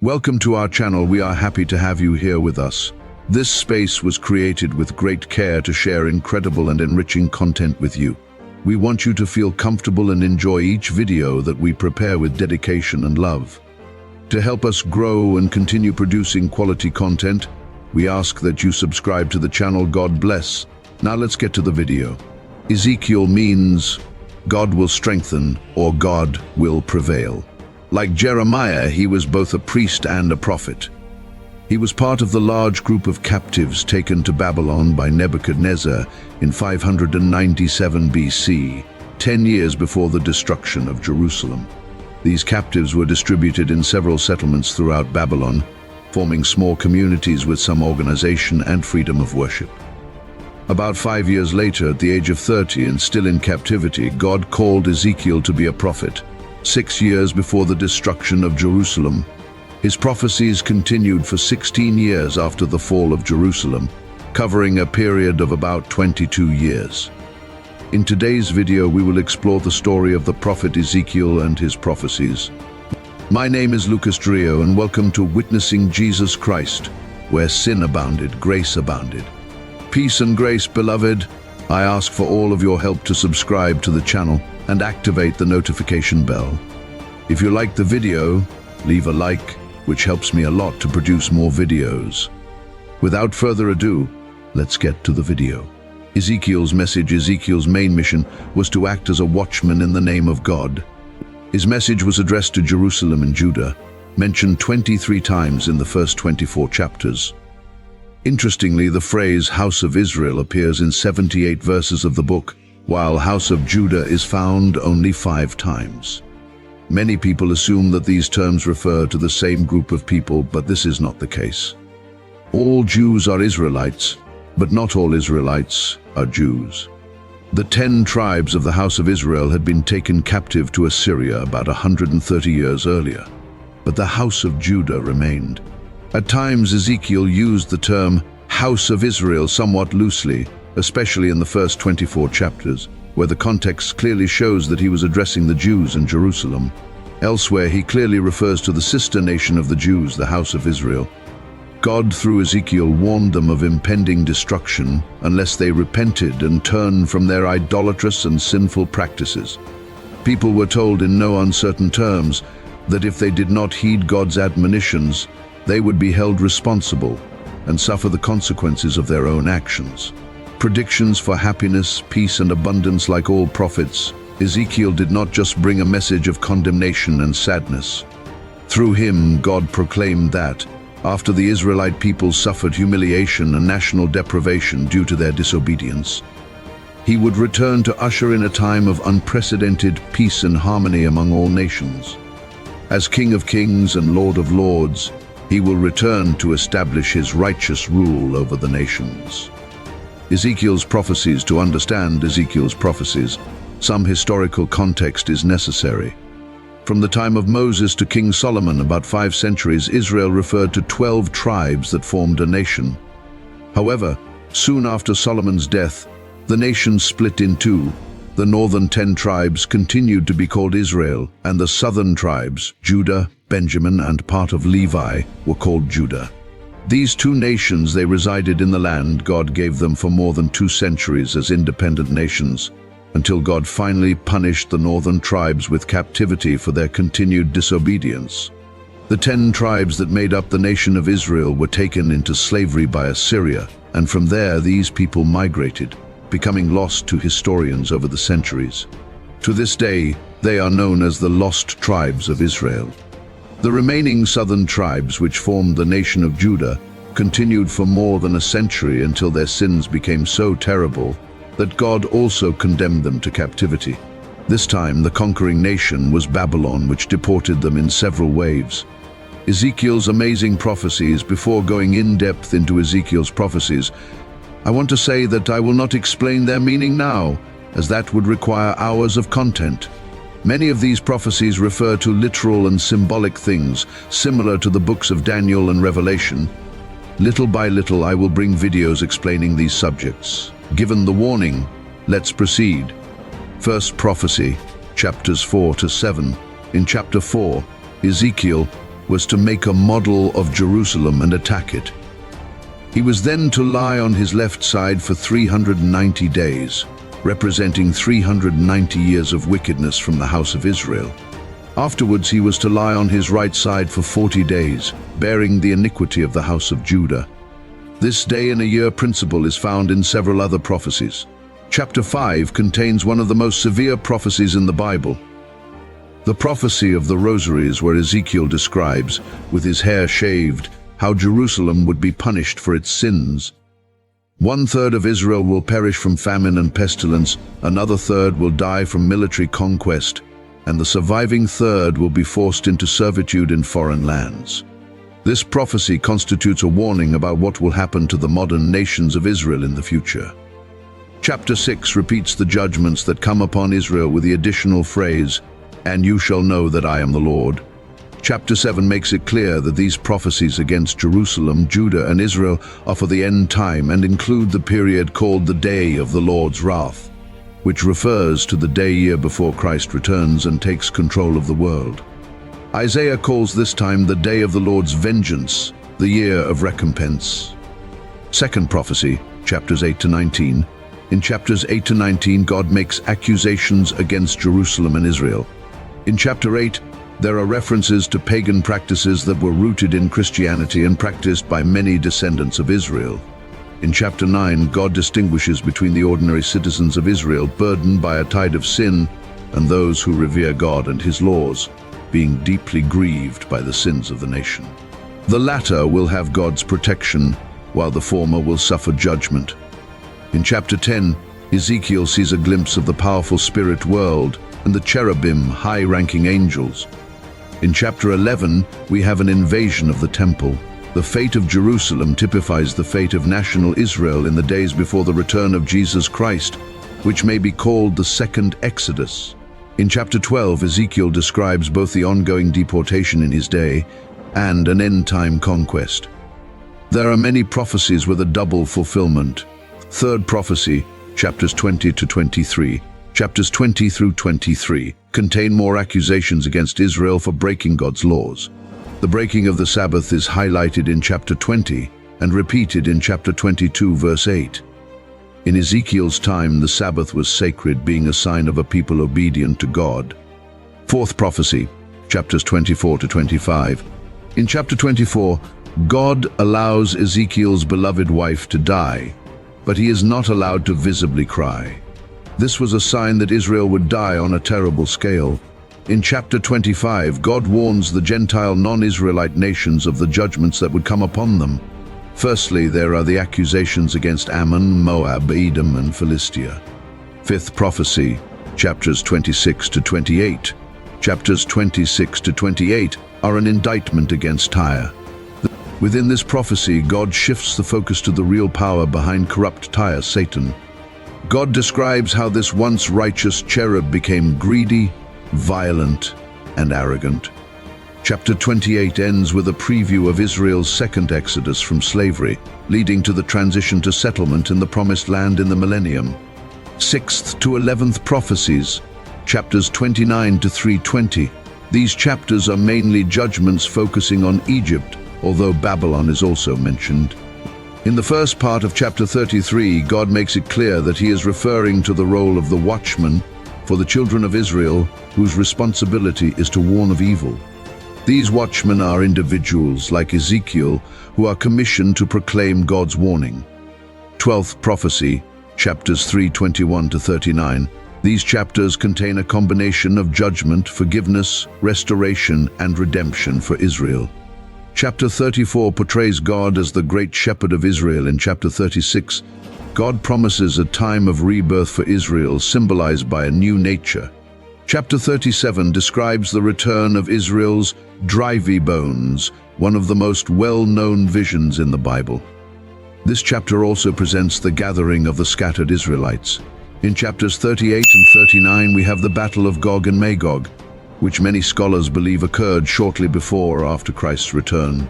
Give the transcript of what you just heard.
Welcome to our channel. We are happy to have you here with us. This space was created with great care to share incredible and enriching content with you. We want you to feel comfortable and enjoy each video that we prepare with dedication and love. To help us grow and continue producing quality content, we ask that you subscribe to the channel. God bless. Now let's get to the video. Ezekiel means God will strengthen or God will prevail. Like Jeremiah, he was both a priest and a prophet. He was part of the large group of captives taken to Babylon by Nebuchadnezzar in 597 BC, 10 years before the destruction of Jerusalem. These captives were distributed in several settlements throughout Babylon, forming small communities with some organization and freedom of worship. About 5 years later, at the age of 30 and still in captivity, God called Ezekiel to be a prophet. 6 years before the destruction of Jerusalem, his prophecies continued for 16 years after the fall of Jerusalem, covering a period of about 22 years. In today's video, we will explore the story of the prophet Ezekiel and his prophecies. My name is Lucas Drio, and welcome to Witnessing Jesus Christ, where sin abounded, grace abounded. Peace and grace, beloved. I ask for all of your help to subscribe to the channel and activate the notification bell. If you like the video, leave a like, which helps me a lot to produce more videos. Without further ado, let's get to the video. Ezekiel's message. Ezekiel's main mission was to act as a watchman in the name of God. His message was addressed to Jerusalem and Judah, mentioned 23 times in the first 24 chapters. Interestingly, the phrase House of Israel appears in 78 verses of the book, while House of Judah is found only 5 times. Many people assume that these terms refer to the same group of people, but this is not the case. All Jews are Israelites, but not all Israelites are Jews. The 10 tribes of the House of Israel had been taken captive to Assyria about 130 years earlier, but the House of Judah remained. At times, Ezekiel used the term House of Israel somewhat loosely, especially in the first 24 chapters, where the context clearly shows that he was addressing the Jews in Jerusalem. Elsewhere, he clearly refers to the sister nation of the Jews, the House of Israel. God, through Ezekiel, warned them of impending destruction unless they repented and turned from their idolatrous and sinful practices. People were told in no uncertain terms that if they did not heed God's admonitions, they would be held responsible and suffer the consequences of their own actions. Predictions for happiness, peace, and abundance. Like all prophets, Ezekiel did not just bring a message of condemnation and sadness. Through him, God proclaimed that, after the Israelite people suffered humiliation and national deprivation due to their disobedience, he would return to usher in a time of unprecedented peace and harmony among all nations. As King of Kings and Lord of Lords, he will return to establish his righteous rule over the nations. Ezekiel's prophecies. To understand Ezekiel's prophecies, some historical context is necessary. From the time of Moses to King Solomon, about 5 centuries, Israel referred to 12 tribes that formed a nation. However, soon after Solomon's death, the nation split in two. The northern 10 tribes continued to be called Israel, and the southern tribes, Judah, Benjamin, and part of Levi, were called Judah. These 2 nations, they resided in the land God gave them for more than 2 centuries as independent nations, until God finally punished the northern tribes with captivity for their continued disobedience. The 10 tribes that made up the nation of Israel were taken into slavery by Assyria, and from there these people migrated, becoming lost to historians over the centuries. To this day, they are known as the Lost Tribes of Israel. The remaining southern tribes, which formed the nation of Judah, continued for more than a century until their sins became so terrible that God also condemned them to captivity. This time, the conquering nation was Babylon, which deported them in several waves. Ezekiel's amazing prophecies. Before going in depth into Ezekiel's prophecies, I want to say that I will not explain their meaning now, as that would require hours of content. Many of these prophecies refer to literal and symbolic things, similar to the books of Daniel and Revelation. Little by little, I will bring videos explaining these subjects. Given the warning, let's proceed. First prophecy, chapters 4 to 7. In chapter 4, Ezekiel, was to make a model of Jerusalem and attack it. He was then to lie on his left side for 390 days, representing 390 years of wickedness from the house of Israel. Afterwards he was to lie on his right side for 40 days, bearing the iniquity of the house of Judah. This day-in-a-year principle is found in several other prophecies. Chapter 5 contains one of the most severe prophecies in the Bible. The prophecy of the rosaries, where Ezekiel describes, with his hair shaved, how Jerusalem would be punished for its sins. 1/3 of Israel will perish from famine and pestilence, another third will die from military conquest, and the surviving third will be forced into servitude in foreign lands. This prophecy constitutes a warning about what will happen to the modern nations of Israel in the future. Chapter 6 repeats the judgments that come upon Israel with the additional phrase, "And you shall know that I am the Lord." Chapter 7 makes it clear that these prophecies against Jerusalem, Judah, and Israel are for the end time and include the period called the Day of the Lord's Wrath, which refers to the day year before Christ returns and takes control of the world. Isaiah calls this time the Day of the Lord's Vengeance, the year of recompense. Second prophecy, chapters 8 to 19. In chapters 8 to 19, God makes accusations against Jerusalem and Israel. In chapter 8, there are references to pagan practices that were rooted in Christianity and practiced by many descendants of Israel. In chapter 9, God distinguishes between the ordinary citizens of Israel burdened by a tide of sin and those who revere God and his laws, being deeply grieved by the sins of the nation. The latter will have God's protection, while the former will suffer judgment. In chapter 10, Ezekiel sees a glimpse of the powerful spirit world and the cherubim, high-ranking angels. In chapter 11, we have an invasion of the temple. The fate of Jerusalem typifies the fate of national Israel in the days before the return of Jesus Christ, which may be called the second Exodus. In chapter 12, Ezekiel describes both the ongoing deportation in his day and an end-time conquest. There are many prophecies with a double fulfillment. Third prophecy, chapters 20 to 23. Chapters 20 through 23 contain more accusations against Israel for breaking God's laws. The breaking of the Sabbath is highlighted in chapter 20 and repeated in chapter 22, verse 8. In Ezekiel's time, the Sabbath was sacred, being a sign of a people obedient to God. Fourth prophecy, chapters 24 to 25. In chapter 24, God allows Ezekiel's beloved wife to die, but he is not allowed to visibly cry. This was a sign that Israel would die on a terrible scale. In chapter 25, God warns the Gentile non-Israelite nations of the judgments that would come upon them. Firstly, there are the accusations against Ammon, Moab, Edom, and Philistia. Fifth prophecy, chapters 26 to 28. Chapters 26 to 28 are an indictment against Tyre. Within this prophecy, God shifts the focus to the real power behind corrupt Tyre, Satan. God describes how this once righteous cherub became greedy, violent, and arrogant. Chapter 28 ends with a preview of Israel's second exodus from slavery, leading to the transition to settlement in the Promised Land in the millennium. 6th to 11th prophecies, chapters 29 to 320. These chapters are mainly judgments focusing on Egypt, although Babylon is also mentioned. In the first part of chapter 33, God makes it clear that he is referring to the role of the watchman for the children of Israel, whose responsibility is to warn of evil. These watchmen are individuals like Ezekiel who are commissioned to proclaim God's warning. 12th prophecy, chapters 3:21 to 39. These chapters contain a combination of judgment, forgiveness, restoration, and redemption for Israel. Chapter 34 portrays God as the great shepherd of Israel. In chapter 36, God promises a time of rebirth for Israel, symbolized by a new nature. Chapter 37 describes the return of Israel's dry bones, one of the most well-known visions in the Bible. This chapter also presents the gathering of the scattered Israelites. In chapters 38 and 39, we have the Battle of Gog and Magog, which many scholars believe occurred shortly before or after Christ's return.